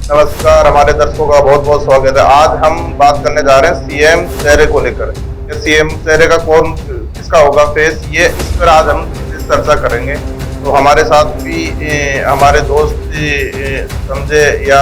नमस्कार, हमारे दर्शकों का बहुत बहुत स्वागत है। आज हम बात करने जा रहे हैं सीएम चेहरे को लेकर। सीएम चेहरे का कौन किसका होगा फेस, ये इस पर आज हम इस चर्चा करेंगे। तो हमारे साथ भी हमारे दोस्त समझे या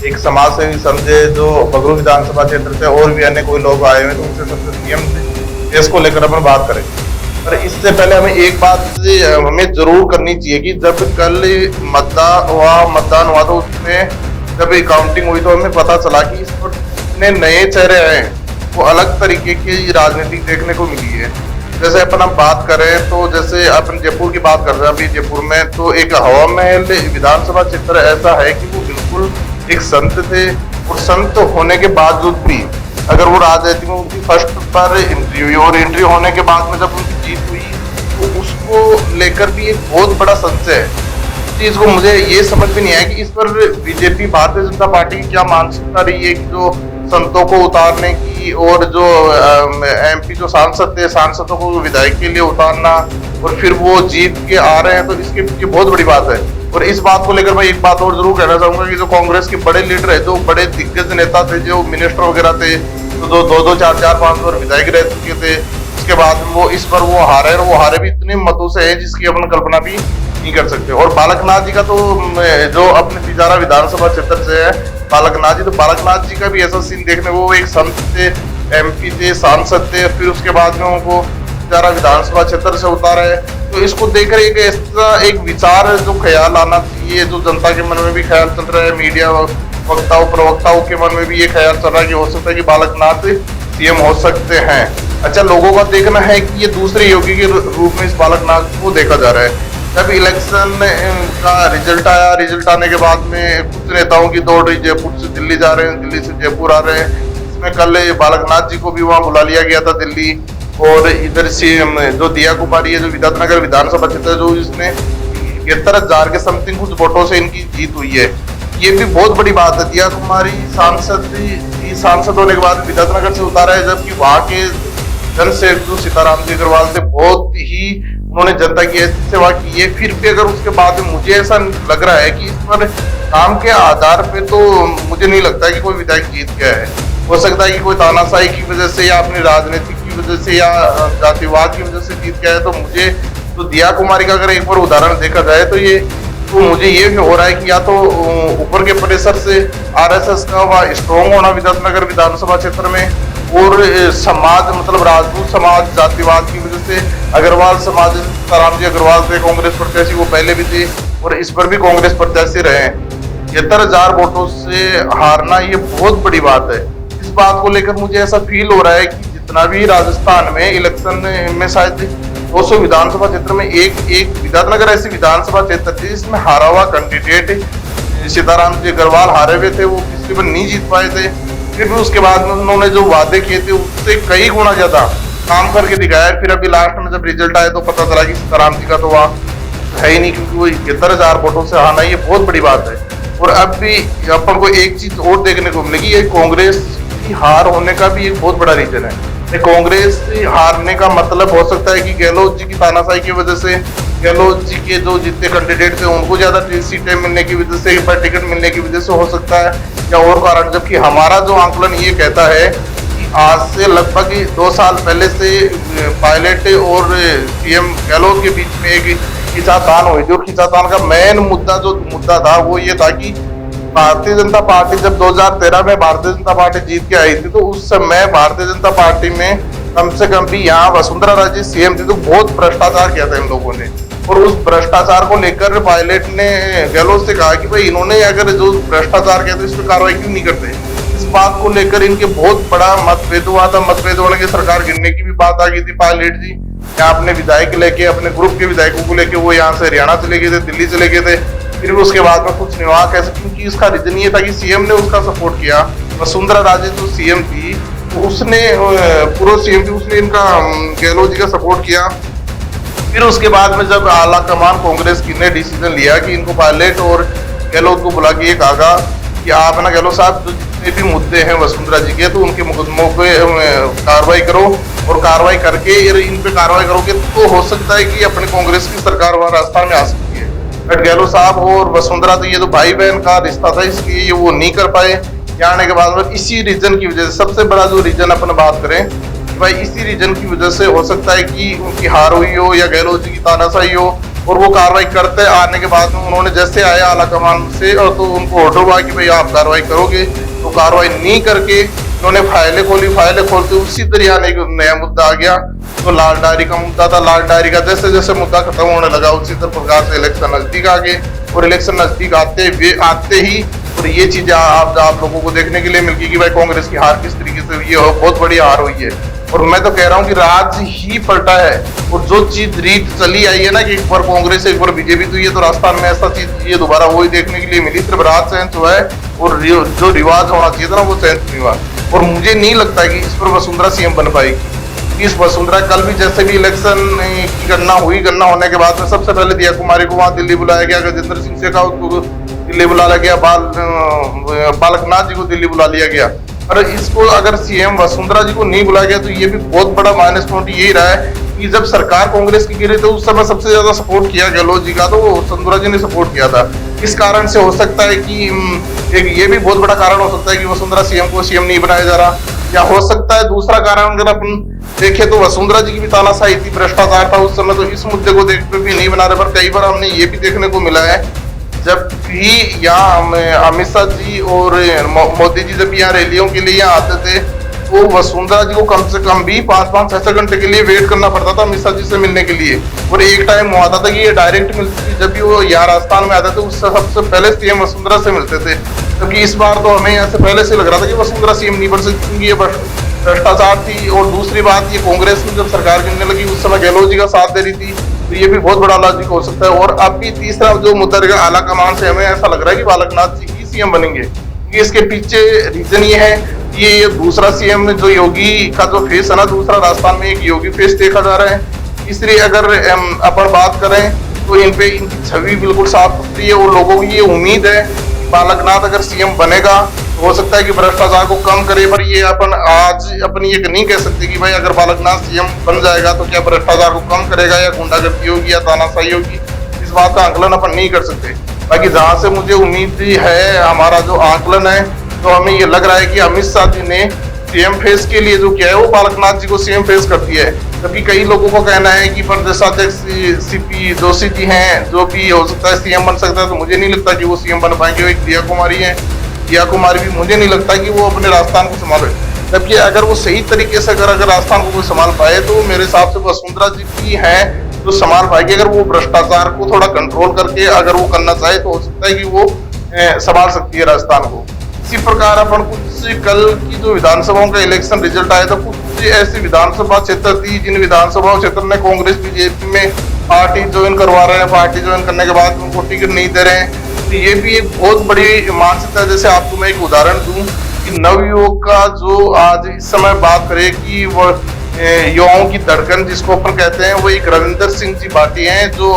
एक समाज सेवी समझे जो बगरू विधानसभा क्षेत्र से और भी अन्य कोई लोग आए हुए हैं, तो उनसे सबसे सीएम फेस को लेकर अपन बात करेंगे। पर इससे पहले हमें एक बात हमें जरूर करनी चाहिए कि जब कल मतदान हुआ तो उसमें जब काउंटिंग हुई तो हमें पता चला कि इस पर इतने नए चेहरे आए हैं, वो अलग तरीके की राजनीति देखने को मिली है। जैसे अपन हम बात करें तो जैसे अपन जयपुर की बात कर रहे हैं, अभी जयपुर में तो एक हवा महल विधानसभा क्षेत्र ऐसा है कि वो बिल्कुल एक संत थे, और संत होने के बावजूद भी अगर वो राजनीति में उनकी फर्स्ट पर एंट्री हुई और एंट्री होने के बाद में जब उनकी जीत हुई तो उसको लेकर भी एक बहुत बड़ा संशय है। चीज को मुझे ये समझ में नहीं आया कि इस पर बीजेपी भारतीय जनता पार्टी की क्या मानसिकता रही है कि जो संतों को उतारने की और जो एमपी जो सांसद थे, सांसदों को विधायक के लिए उतारना और फिर वो जीत के आ रहे हैं, तो इसके पीछे बहुत बड़ी बात है। और इस बात को लेकर मैं एक बात और जरूर कहना चाहूंगा कि जो कांग्रेस के बड़े लीडर है, जो बड़े दिग्गज नेता थे, जो मिनिस्टर वगैरह थे, तो दो चार 5 बार विधायक रह चुके थे, उसके बाद वो इस पर वो हारे, और वो हारे भी इतने मतों से है जिसकी अपन कल्पना भी नहीं कर सकते। और बालकनाथ जी का तो जो अपने तिजारा विधानसभा क्षेत्र से है बालकनाथ जी, तो बालकनाथ जी का भी ऐसा सीन देखने को, वो एक संत थे, एमपी थे, सांसद थे, फिर उसके बाद में उनको तिजारा विधानसभा क्षेत्र से उतारा है। तो इसको देखकर एक ऐसा एक विचार जो ख्याल आना चाहिए, जो जनता के मन में भी ख्याल चल रहा है, मीडिया वक्ताओं प्रवक्ताओं के मन में भी ये ख्याल चल रहा है कि हो सकता है कि बालकनाथ सीएम हो सकते हैं। अच्छा, लोगों का देखना है कि ये दूसरे योगी के रूप में इस बालकनाथ को देखा जा रहा है। जब इलेक्शन का रिजल्ट आया, रिजल्ट आने के बाद में कुछ नेताओं की दौड़ रही, जयपुर से दिल्ली जा रहे हैं, दिल्ली से जयपुर आ रहे हैं। इसमें कल बालकनाथ जी को भी वहां बुला लिया गया था दिल्ली, और इधर से जो दिया कुमारी है, जो विधाननगर विधानसभा क्षेत्र, जो इसने 71,000 के समथिंग कुछ वोटों से इनकी जीत हुई है। ये भी बहुत बड़ी बात है। दिया कुमारी सांसद होने के बाद विधाननगर से उतारा है, जबकि वहां के जनसेवक जो सीताराम जी अग्रवाल थे, बहुत ही उन्होंने जनता की ऐसी सेवा की है। फिर भी अगर उसके बाद मुझे ऐसा लग रहा है कि इस पर काम के आधार पे तो मुझे नहीं लगता कि कोई विधायक जीत गया है। हो सकता है कि कोई तानाशाही की वजह से या अपनी राजनीति की वजह से या जातिवाद की वजह से जीत गया है। तो मुझे तो दिया कुमारी का अगर एक बार उदाहरण देखा जाए तो मुझे ये भी हो रहा है कि या तो ऊपर के प्रेशर से आरएसएस का स्ट्रॉन्ग होना विधाननगर विधानसभा क्षेत्र में, और समाज मतलब राजपूत समाज जातिवाद की वजह से अग्रवाल समाज, सीताराम जी अग्रवाल थे कांग्रेस प्रत्याशी, वो पहले भी थे और इस पर भी कांग्रेस प्रत्याशी रहे हैं। 73,000 वोटों से हारना ये बहुत बड़ी बात है। इस बात को लेकर मुझे ऐसा फील हो रहा है कि जितना भी राजस्थान में इलेक्शन में शायद 200 विधानसभा क्षेत्र में एक विधाननगर ऐसी विधानसभा क्षेत्र थी जिसमें हारा हुआ कैंडिडेट सीताराम जी अग्रवाल हारे हुए थे, वो पिछली बार नहीं जीत पाए थे। फिर भी उसके बाद में उन्होंने जो वादे किए थे उससे कई गुना ज्यादा काम करके दिखाया। फिर अभी लास्ट में जब रिजल्ट आया तो पता चला कि सीताराम जी का तो वहाँ है ही नहीं, क्योंकि वो 71,000 वोटों से हारना ये बहुत बड़ी बात है। और अब भी अपन को एक चीज और देखने को मिलेगी, ये कांग्रेस की हार होने का भी एक बहुत बड़ा रीजन है। कांग्रेस हारने का मतलब हो सकता है कि गहलोत जी की तानाशाही की वजह से, गहलोत जी के जो जितने कैंडिडेट थे उनको ज्यादा सीटें मिलने की वजह से, टिकट मिलने की वजह से हो सकता है, या और कारण। जबकि हमारा जो आंकलन ये कहता है कि आज से लगभग 2 साल पहले से पायलट और सीएम गहलोत के बीच में एक खींचातान हुई। जो खींचातान का मेन मुद्दा था वो ये था कि भारतीय जनता पार्टी जब 2013 में भारतीय जनता पार्टी जीत के आई थी, तो उस समय भारतीय जनता पार्टी में कम से कम भी यहाँ वसुंधरा राजे सीएम थी, तो बहुत भ्रष्टाचार किया था इन लोगों ने। और उस भ्रष्टाचार को लेकर पायलट ने गहलोत से कहा कि भाई इन्होंने अगर जो भ्रष्टाचार किया तो इस पर कार्रवाई क्यों नहीं करते। इस बात को लेकर इनके बहुत बड़ा मतभेद हुआ था। मतभेद होने की सरकार गिरने की भी बात आ गई थी। पायलट जी यहाँ अपने विधायक लेके, अपने ग्रुप के विधायकों को लेके वो यहाँ से हरियाणा चले गए थे, दिल्ली चले गए थे। फिर भी उसके बाद में कुछ नहीं हुआ। कैसे? क्योंकि इसका रीजन ये था कि सीएम ने उसका सपोर्ट किया। वसुंधरा राजे जो सीएम थी, तो उसने पूर्व सीएम थी, उसने इनका गहलोत जी का सपोर्ट किया। फिर उसके बाद में जब आला कमान कांग्रेस की ने डिसीजन लिया कि इनको पायलट और गहलोत को बुला के ये कहा कि आप ना गहलोत साहब जो जितने भी मुद्दे हैं वसुंधरा जी के, तो उनके मुकदमों पे कार्रवाई करो, और कार्रवाई करके इन पे कार्रवाई करोगे तो हो सकता है कि अपने कांग्रेस की सरकार वहां राजस्थान में आ सकती है। बट गहलोत साहब और वसुंधरा, तो ये तो भाई बहन का रिश्ता था, इसलिए ये वो नहीं कर पाए। यहाँ आने के बाद इसी रीजन की वजह से, सबसे बड़ा जो रीजन अपन बात करें भाई, इसी रीजन की वजह से हो सकता है कि उनकी हार हुई हो या गहलोत जी की तानाशाही हो, और वो कार्रवाई करते आने के बाद में उन्होंने जैसे आया आला कमान से, और तो उनको ऑर्डर हुआ कि भाई आप कार्रवाई करोगे, तो कार्रवाई नहीं करके उन्होंने फाइलें खोली। फाइलें खोलते उसी तरह आने का नया मुद्दा आ गया, तो लाल डायरी का मुद्दा था। लाल डायरी का जैसे जैसे मुद्दा खत्म होने लगा, उसी तरह प्रकार से इलेक्शन नजदीक आ गए, और इलेक्शन नजदीक आते ही और ये चीजें आप लोगों को देखने के लिए मिल गई कि भाई कांग्रेस की हार किस तरीके से हुई है, बहुत बड़ी हार हुई है। और मैं तो कह रहा हूँ कि राज ही पलटा है, और जो चीज रीत चली आई है ना कि एक बार कांग्रेस एक बार बीजेपी, तो ये तो राजस्थान में ऐसा चीज ये दोबारा वही देखने के लिए मिली। सिर्फ राज चेंज हुआ है, और जो रिवाज होना चाहिए था ना वो चेंज नहीं हुआ। और मुझे नहीं लगता कि इस पर वसुंधरा सीएम बन पाएगी। इस वसुंधरा कल भी जैसे भी इलेक्शन की गणना हुई, गणना होने के बाद में सबसे पहले दिया कुमारी को वहां दिल्ली बुलाया गया, गजेंद्र सिंह शेखावत को दिल्ली बुला लिया गया, बालकनाथ जी को दिल्ली बुला लिया गया। और इसको अगर सीएम वसुंधरा जी को नहीं बुलाया गया तो ये भी बहुत बड़ा माइनस पॉइंट यही रहा है कि जब सरकार कांग्रेस की गिरी तो उस समय सबसे ज्यादा सपोर्ट किया गहलोत जी का, तो वसुंधरा जी ने सपोर्ट किया था। इस कारण से हो सकता है कि एक ये भी बहुत बड़ा कारण हो सकता है कि वसुंधरा सीएम को सीएम नहीं बनाया जा रहा। या हो सकता है दूसरा कारण अगर अपन देखें तो वसुंधरा जी की भी तानाशाही थी, भ्रष्टाचार था उस समय, तो इस मुद्दे को देखते भी नहीं बना रहे। पर कई बार हमने ये भी देखने को मिला है, जब भी यहाँ अमित शाह जी और मोदी जी जब यहाँ रैलियों के लिए यहाँ आते थे, तो वसुंधरा जी को कम से कम भी 5-5 6 घंटे के लिए वेट करना पड़ता था अमित शाह जी से मिलने के लिए। और एक टाइम हुआ था कि ये डायरेक्ट मिलती थी, जब भी वो यहाँ राजस्थान में आते थे उससे सबसे पहले सीएम वसुंधरा से मिलते थे। क्योंकि इस बार तो हमें यहाँ से पहले से लग रहा था कि वसुंधरा सीएम नहीं बन सकती, क्योंकि ये भ्रष्टाचार थी। और दूसरी बात, ये कांग्रेस में जब सरकार गिरने लगी उस समय गहलोत जी का साथ दे रही थी, तो ये भी बहुत बड़ा लॉजिक हो सकता है। और अब भी तीसरा जो मुद्दा रहेगा आला कमान से, हमें ऐसा लग रहा है कि बालकनाथ जी ही सीएम बनेंगे, क्योंकि इसके पीछे रीजन ये है कि ये दूसरा सीएम जो योगी का जो फेस है ना, दूसरा राजस्थान में एक योगी फेस देखा जा रहा है। तीसरी अगर अपन बात करें तो इन पे इनकी छवि बिल्कुल साफ सुथरी है, और लोगों की ये उम्मीद है बालकनाथ अगर सीएम बनेगा तो हो सकता है कि भ्रष्टाचार को कम करे। पर ये अपन आज अपन ये नहीं कह सकते कि भाई अगर बालकनाथ सीएम बन जाएगा तो क्या भ्रष्टाचार को कम करेगा या गुंडागर्दी होगी या तानाशाही होगी, इस बात का आकलन अपन नहीं कर सकते। बाकी जहां से मुझे उम्मीद है, हमारा जो आकलन है, तो हमें ये लग रहा है कि अमित शाह जी ने सीएम फेस के लिए जो किया है वो बालकनाथ जी को सीएम फेस कर दिया है। जबकि कई लोगों का कहना है कि प्रदेशाध्यक्ष सीपी जोशी जी हैं, जो भी हो सकता है सीएम बन सकता है, तो मुझे नहीं लगता कि वो सीएम बन पाएंगे। वो एक दिया कुमारी है, दिया कुमारी भी मुझे नहीं लगता कि वो अपने राजस्थान को संभाले। जबकि अगर वो सही तरीके से अगर राजस्थान को कोई संभाल पाए तो मेरे हिसाब से वसुंधरा जी भी हैं जो संभाल पाएगी। अगर वो भ्रष्टाचार को थोड़ा कंट्रोल करके अगर वो करना चाहे तो हो सकता है कि वो संभाल सकती है राजस्थान को। इसी प्रकार अपन कुछ कल की जो विधानसभाओं का इलेक्शन रिजल्ट आया था, कुछ ऐसी विधानसभा क्षेत्र थी जिन विधानसभा क्षेत्र में कांग्रेस बीजेपी में पार्टी ज्वाइन करवा रहे हैं, पार्टी ज्वाइन करने के बाद उनको टिकट नहीं दे रहे हैं। तो ये भी एक बहुत बड़ी मानसिकता है। जैसे आपको मैं एक उदाहरण दूं कि नवयुवक का जो आज इस समय बात करें कि वो युवाओं की धड़कन जिसको अपन कहते हैं, वो एक रविंदर सिंह जी पार्टी हैं जो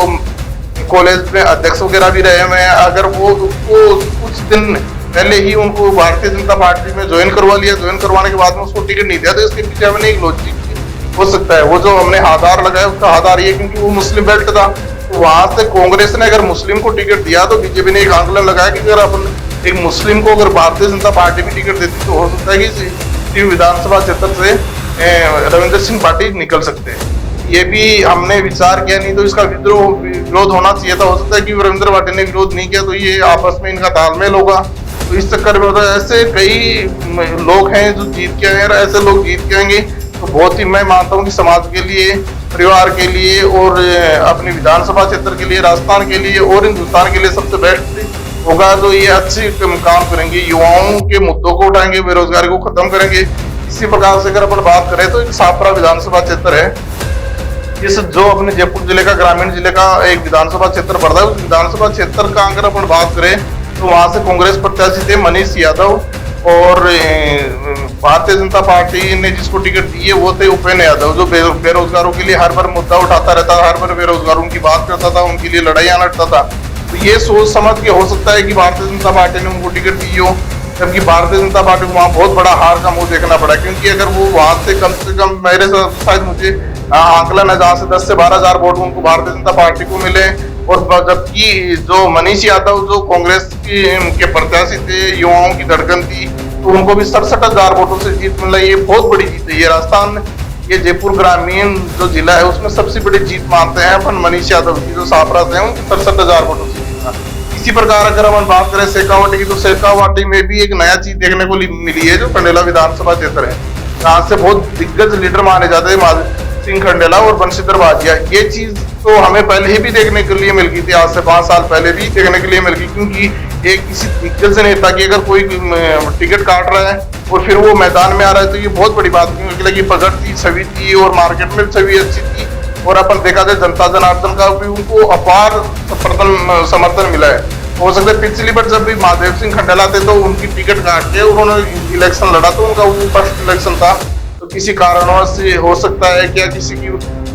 कॉलेज में अध्यक्ष वगैरह भी रहे हुए हैं। अगर वो उसको कुछ दिन पहले ही उनको भारतीय जनता पार्टी में ज्वाइन करवा लिया, ज्वाइन करवाने के बाद में उसको टिकट नहीं दिया, तो इसके पीछे हमें एक लॉजिक हो सकता है। वो जो हमने आधार लगाया उसका आधार ये क्योंकि वो मुस्लिम बेल्ट था, तो वहां से कांग्रेस ने अगर मुस्लिम को टिकट दिया तो बीजेपी ने एक आंकलन लगाया कि अगर अपन एक मुस्लिम को अगर भारतीय जनता पार्टी में टिकट देती तो हो सकता है कि विधानसभा क्षेत्र से रविंदर सिंह पार्टी निकल सकते हैं। ये भी हमने विचार किया, नहीं तो इसका विरोध होना चाहिए था। हो सकता है कि रविंद्र पाटिल ने विरोध नहीं किया, तो ये आपस में इनका तालमेल होगा। तो इस चक्कर में ऐसे कई लोग हैं जो जीत के आए, ऐसे लोग जीत के आएंगे तो बहुत ही मैं मानता हूँ कि समाज के लिए, परिवार के लिए और अपनी विधानसभा क्षेत्र के लिए, राजस्थान के लिए और हिंदुस्तान के लिए सबसे बेस्ट होगा। तो ये अच्छे काम करेंगे, युवाओं के मुद्दों को उठाएंगे, बेरोजगारी को खत्म करेंगे। इसी प्रकार से अगर अपन बात करें तो एक सापरा विधानसभा क्षेत्र है, इस जो अपने जयपुर जिले का, ग्रामीण जिले का एक विधानसभा क्षेत्र पड़ता है। उस विधानसभा क्षेत्र का अगर अपन बात करें तो वहां से कांग्रेस प्रत्याशी थे मनीष यादव, और भारतीय जनता पार्टी ने जिसको टिकट दी है वो थे उपेंद्र यादव, जो बेरोजगारों के लिए हर बार मुद्दा उठाता रहता था, हर बार बेरोजगारों की बात करता था, उनके लिए लड़ाइयां लड़ता था। तो ये सोच समझ के हो सकता है कि भारतीय जनता पार्टी ने उनको टिकट दी हो, जबकि भारतीय जनता पार्टी को वहाँ बहुत बड़ा हार का मुंह देखना पड़ा। क्योंकि अगर वो वहां से कम मेरे शायद मुझे आंकलन है जहाँ से 10 से 12 हजार वोट उनको भारतीय जनता पार्टी को मिले, और जबकि जो मनीष यादव जो कांग्रेस के प्रत्याशी थे, युवाओं की धड़कन थी, तो उनको भी 67,000 वोटों से जीत मिला। ये बहुत बड़ी जीत है। ये राजस्थान, ये जयपुर ग्रामीण जो जिला है उसमें सबसे बड़ी जीत मानते हैं अपन मनीष यादव की, जो सांसद हैं उनकी 67,000 वोटों से जीतना। इसी प्रकार अगर हम बात करें शेखावाटी की, तो शेखावाटी में भी एक नया चीज देखने को मिली है, जो खंडेला विधानसभा क्षेत्र है। यहाँ से बहुत दिग्गज लीडर माने जाते हैं सिंह खंडेला और बंशीधर भाटिया। ये चीज तो हमें पहले ही भी देखने के लिए मिल गई थी, आज से 5 साल पहले भी देखने के लिए मिल गई, क्योंकि एक किसी दिग्गज नेता की अगर कोई टिकट काट रहा है और फिर वो मैदान में आ रहा है, तो ये बहुत बड़ी बात लगी। प्रगट थी, छवि थी और मार्केट में छवि अच्छी थी, और अपन देखा था जनता जनार्दन का भी उनको अपार समर्थन मिला है। हो सकता है पिछली बार जब भी महादेव सिंह खंडेला थे तो उनकी टिकट काट के उन्होंने इलेक्शन लड़ा, तो उनका वो फर्स्ट इलेक्शन था, तो किसी कारणवश से हो सकता है क्या किसी की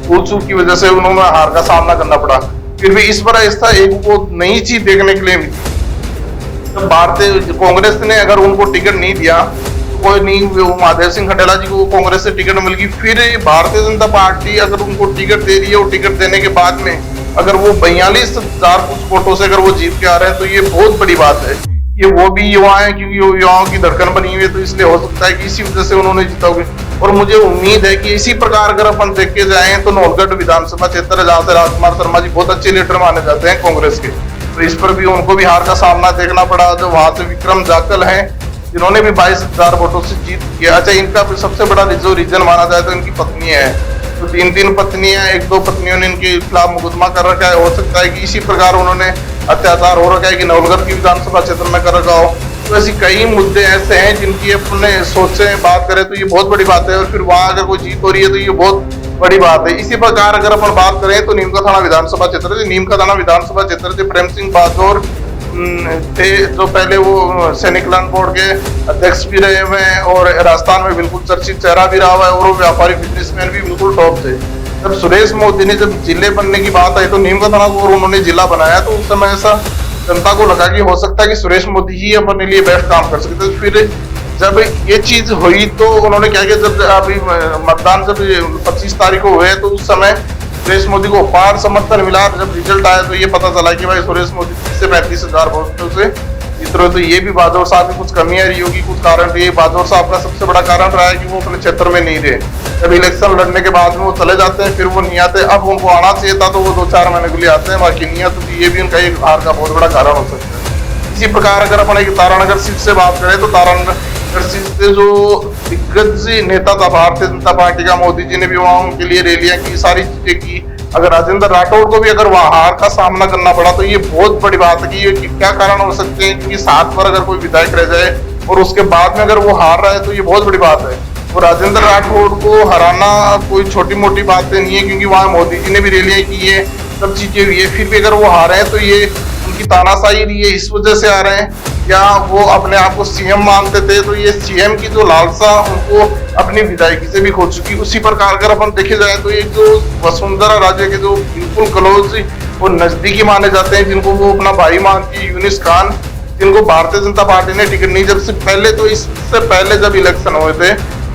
भूल चूक की वजह से उन्होंने हार का सामना करना पड़ा। फिर भी इस बार ऐसा एक वो नई चीज देखने के लिए मिली। तो भारतीय कांग्रेस ने अगर उनको टिकट नहीं दिया, कोई नहीं, महादेव सिंह खंडेला जी को कांग्रेस से टिकट मिल गई, फिर भारतीय जनता पार्टी अगर उनको टिकट दे रही है और टिकट देने के बाद में अगर वो 42,000 कुछ वोटों से अगर वो जीत के आ रहे हैं, तो ये बहुत बड़ी बात है। ये वो भी युवा है, क्योंकि वो युवाओं की धड़कन बनी हुई है, तो इसलिए हो सकता है कि इसी वजह से उन्होंने जीता होगा। और मुझे उम्मीद है कि इसी प्रकार अगर अपन देख के जाए तो नौलगढ़ विधानसभा क्षेत्र है, जहाँ से राजकुमार शर्मा जी बहुत अच्छे लीडर माने जाते हैं कांग्रेस के, तो इस पर भी उनको भी हार का सामना देखना पड़ा। जो वहां से विक्रम जाकल है, जिन्होंने भी 22,000 वोटों से जीत किया। अच्छा, इनका सबसे बड़ा जो रीजन माना जाए तो इनकी पत्नी है, तो 3 पत्नियां, 1-2 पत्नियों ने इनके खिलाफ मुकदमा कर रखा है। हो सकता है कि इसी प्रकार उन्होंने अत्याचार हो रखा है कि नवलगढ़ की विधानसभा क्षेत्र में कर रखा हो। तो ऐसी कई मुद्दे ऐसे हैं जिनकी अपने सोचे बात करें तो ये बहुत बड़ी बात है, और फिर वहां अगर कोई जीत हो रही है तो ये बहुत बड़ी बात है। इसी प्रकार अगर अपन बात करें तो नीम का थाना विधानसभा क्षेत्र, नीम का थाना विधानसभा क्षेत्र से प्रेम सिंह बाजौर थे, जो पहले वो सैनिक लैंड बोर्ड के अध्यक्ष भी रहे हुए हैं और राजस्थान में बिल्कुल चर्चित चेहरा भी रहा हुआ है, और वो व्यापारी बिजनेसमैन भी बिल्कुल टॉप थे। जब सुरेश मोदी ने जब जिले बनने की बात आई तो नीम का थाना को उन्होंने जिला बनाया, तो उस समय ऐसा जनता को लगा कि हो सकता है कि सुरेश मोदी ही अपने लिए बेस्ट काम कर सकते। फिर जब ये चीज हुई तो उन्होंने क्या किया, जब अभी मतदान जब 25 तारीख को हुए तो उस समय सुरेश मोदी को अपार समर्थन मिला। जब रिजल्ट आया तो ये पता चला कि भाई सुरेश मोदी 30 से 35,000 वोटों से जीत रहे। तो ये भी बाजौर साहब की कुछ कमियां रही होगी, कुछ कारण रही है। बाजौर साहब का सबसे बड़ा कारण रहा है कि वो अपने क्षेत्र में नहीं रहे। जब इलेक्शन लड़ने के बाद में वो चले जाते हैं, फिर वो नहीं आते। अब उनको आना चाहिए था तो वो 2-4 महीने के लिए आते हैं, बाकी नहीं आते। तो ये भी उनका एक हार का बहुत बड़ा कारण हो सकता है। इसी प्रकार अगर अपन एक तारानगर सीट से बात करें तो तारानगर सीट से जो दिग्गज नेता था भारतीय जनता पार्टी का, मोदी जी ने भी वहां उनके लिए रैलियां की, सारी चीजें की। अगर राजेंद्र राठौड़ को भी अगर वहां हार का सामना करना पड़ा तो ये बहुत बड़ी बात है कि ये क्या कारण हो सकते हैं, क्योंकि 7 बार अगर कोई विधायक रह जाए और उसके बाद में अगर वो हार रहा है तो ये बहुत बड़ी बात है। और राजेंद्र राठौड़ को हराना कोई छोटी मोटी बात नहीं है, क्योंकि वहां मोदी जी ने भी रैलियां की है, सब चीजें हुई है। फिर भी अगर वो हारे हैं तो ये उनकी तानाशाही रही है, इस वजह से आ रहे हैं, या वो अपने आप को सीएम मानते थे। तो ये सीएम की जो लालसा उनको अपनी विधायकी से भी खो चुकी। उसी प्रकार अगर अपन देखे जाए तो ये जो वसुंधरा राजे के जो बिल्कुल क्लोज और नजदीकी माने जाते हैं, जिनको वो अपना भाई मानती है, यूनिस खान, जिनको भारतीय जनता पार्टी ने टिकट नहीं, जब से पहले तो इससे पहले जब इलेक्शन हुए थे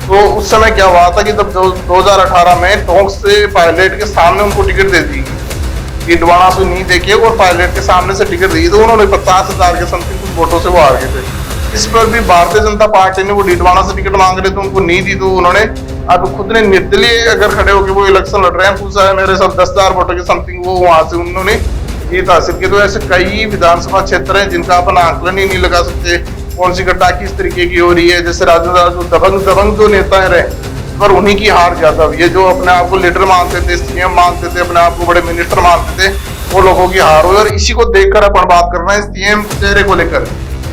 तो उस समय क्या हुआ था कि जब 2018 में टोंक से पायलट के सामने उनको टिकट दे दी, डिडवाना से नहीं देखे और पायलट के सामने से टिकट दी, तो उन्होंने 50,000 के समथिंग कुछ वोटों से वो हार गए थे। इस पर भी भारतीय जनता पार्टी ने वो डिडवाना से टिकट मांग रहे थे, उनको नहीं दी, तो उन्होंने अब खुद ने निर्दलीय अगर खड़े होकर वो इलेक्शन लड़ रहे हैं, कुछ मेरे सब 10,000 वोटों के समथिंग वो वहां से उन्होंने जीत हासिल की। तो ऐसे कई विधानसभा क्षेत्र हैं जिनका अपन आंकलन ही नहीं लगा सकते, कौन सी घटना किस तरीके की हो रही है। जैसे राजेंद्र दबंग जो नेता रहे, पर उन्हीं की हार ज्यादा हुई है। जो अपने आप को लीडर मानते थे, सीएम मानते थे, अपने आप को बड़े मिनिस्टर मानते थे, वो लोगों की हार हुई। और इसी को देखकर अपन बात करना है सीएम चेहरे को लेकर।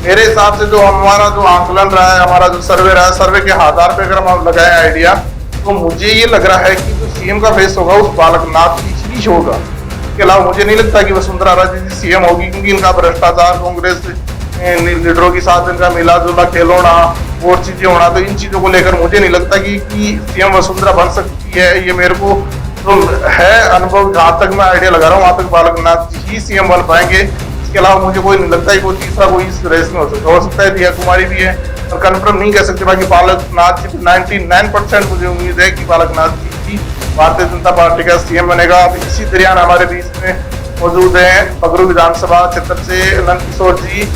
मेरे हिसाब से जो हमारा जो आंकलन रहा है, हमारा जो सर्वे रहा है, सर्वे के आधार पर अगर हम लगाए आइडिया, तो मुझे ये लग रहा है कि जो सीएम का फेस होगा उस बालकनाथ ही होगा। इसके अलावा मुझे नहीं लगता कि वसुंधरा राजे जी सीएम होगी, क्योंकि इनका भ्रष्टाचार, कांग्रेस लीडरों के साथ इनका मिला जुला खेल होना और चीजें होना, तो इन चीजों को लेकर मुझे नहीं लगता कि सीएम वसुंधरा बन सकती है। ये मेरे को तो है अनुभव, जहाँ तक मैं आइडिया लगा रहा हूँ वहां तक बालकनाथ जी ही सीएम बन पाएंगे। इसके अलावा मुझे कोई नहीं लगता है कोई तीसरा कोई इस रेस में हो सकता है दिया कुमारी भी है, और कंफर्म नहीं कह सकते। बाकी बालकनाथ जी 99% मुझे उम्मीद है कि बालकनाथ जी भारतीय जनता पार्टी का सीएम बनेगा। अब इसी दरमियान हमारे बीच में मौजूद हैं पगरू विधानसभा क्षेत्र से नंद किशोर जी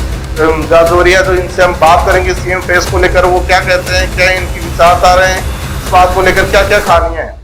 जाजोरिया, तो इनसे हम बात करेंगे सीएम फेस को लेकर। वो क्या कहते हैं, क्या इनकी विचारधारा है, इस बात को लेकर क्या क्या खामियां हैं।